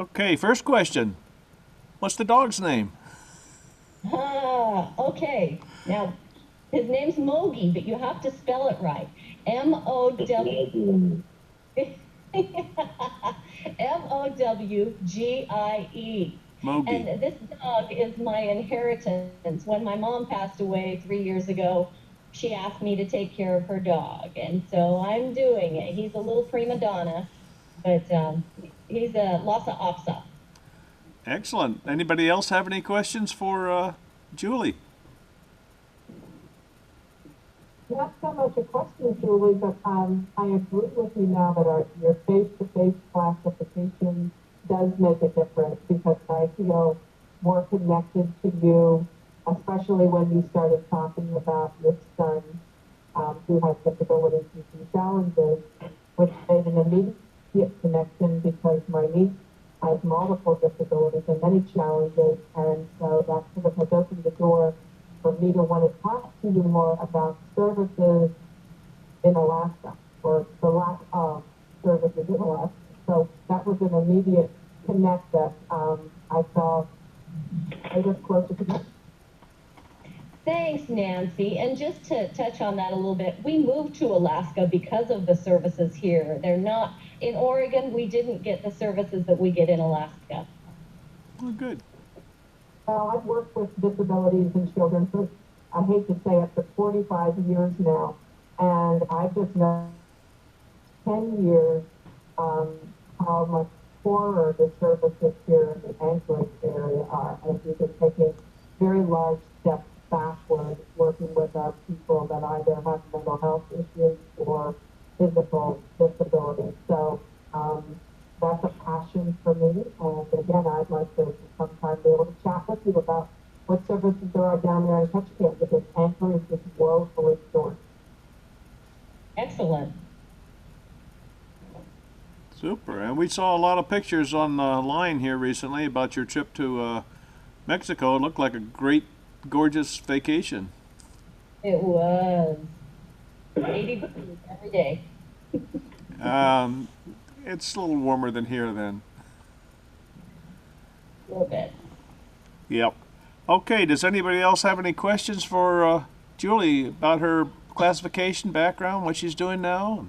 Okay, first question. What's the dog's name? Ah, okay. Now, his name's Mogi, but you have to spell it right. M-O-W. Mowgie. Mogi. And this dog is my inheritance. When my mom passed away 3 years ago, she asked me to take care of her dog. And so I'm doing it. He's a little prima donna, but he's a Lhasa Apso. Excellent. Anybody else have any questions for Julie? Not so much a question, Julie, but I agree with you now that your face-to-face classification does make a difference because I feel more connected to you, especially when you started talking about your son who has disabilities and some challenges, which made an immediate connection because my niece has multiple disabilities and many challenges, and so that sort of has opened the door for me to want to talk to you more about services in Alaska or the lack of services in Alaska. So that was an immediate connect that I saw made us closer together. Thanks, Nancy. And just to touch on that a little bit, we moved to Alaska because of the services here. They're not in Oregon. We didn't get the services that we get in Alaska. Oh, good. Well, I've worked with disabilities and children for, I hate to say it, for 45 years now. And I just know 10 years how much poorer the services here in the Anchorage area are. And we've been taking very large steps backward working with our people that either have mental health issues or physical disabilities. So that's a passion for me. And again, I'd like to sometime be able to chat with you about what services there are down there in Ketchikan because Anchorage is woefully short. Excellent. Super. And we saw a lot of pictures online here recently about your trip to Mexico. It looked like a great, gorgeous vacation. It was 80 degrees every day. Um, it's a little warmer than here then. A little bit. Yep. Okay, does anybody else have any questions for Julie about her classification background, what she's doing now?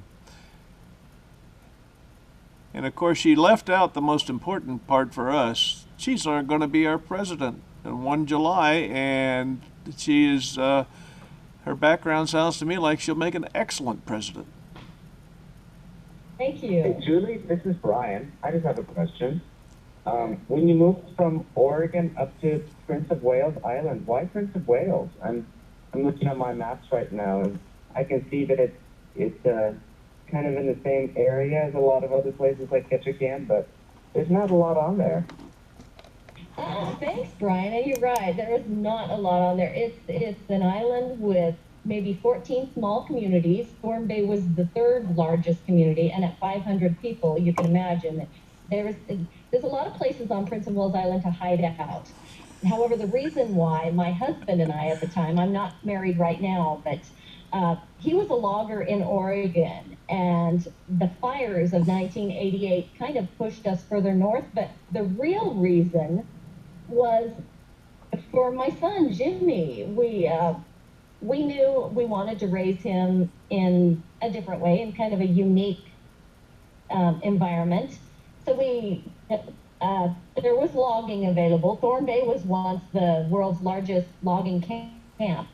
And of course, she left out the most important part for us. She's going to be our president on 1 July, and she is, her background sounds to me like she'll make an excellent president. Thank Hey, you. Julie, this is Brian. I just have a question. When you moved from Oregon up to Prince of Wales Island, why Prince of Wales? I'm looking at my maps right now, and I can see that it's kind of in the same area as a lot of other places like Ketchikan, but there's not a lot on there. Thanks, Brian. And you're right. There is not a lot on there. It's an island with maybe 14 small communities. Thorn Bay was the third largest community, and at 500 people, you can imagine that there's a lot of places on Prince of Wales Island to hide out. However, the reason why my husband and I at the time, I'm not married right now, but he was a logger in Oregon, and the fires of 1988 kind of pushed us further north. But the real reason was for my son Jimmy. We knew we wanted to raise him in a different way, in kind of a unique environment. So there was logging available. Thorn Bay was once the world's largest logging camp.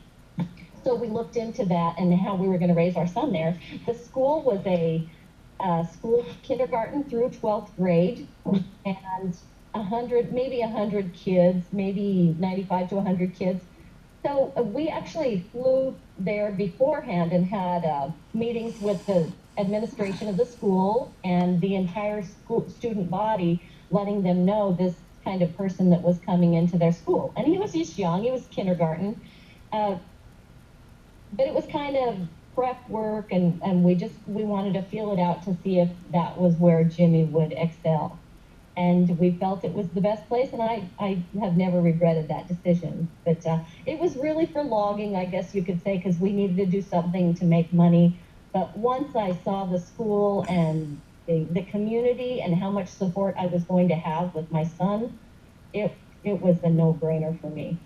So we looked into that and how we were going to raise our son there. The school was a school kindergarten through 12th grade, and 100, maybe 100 kids, maybe 95 to 100 kids. So we actually flew there beforehand and had meetings with the administration of the school and the entire school student body, letting them know this kind of person that was coming into their school. And he was just young, he was kindergarten. But it was kind of prep work, and we wanted to feel it out to see if that was where Jimmy would excel. And we felt it was the best place, and I have never regretted that decision. But it was really for logging, I guess you could say, because we needed to do something to make money. But once I saw the school and the community and how much support I was going to have with my son, it was a no-brainer for me.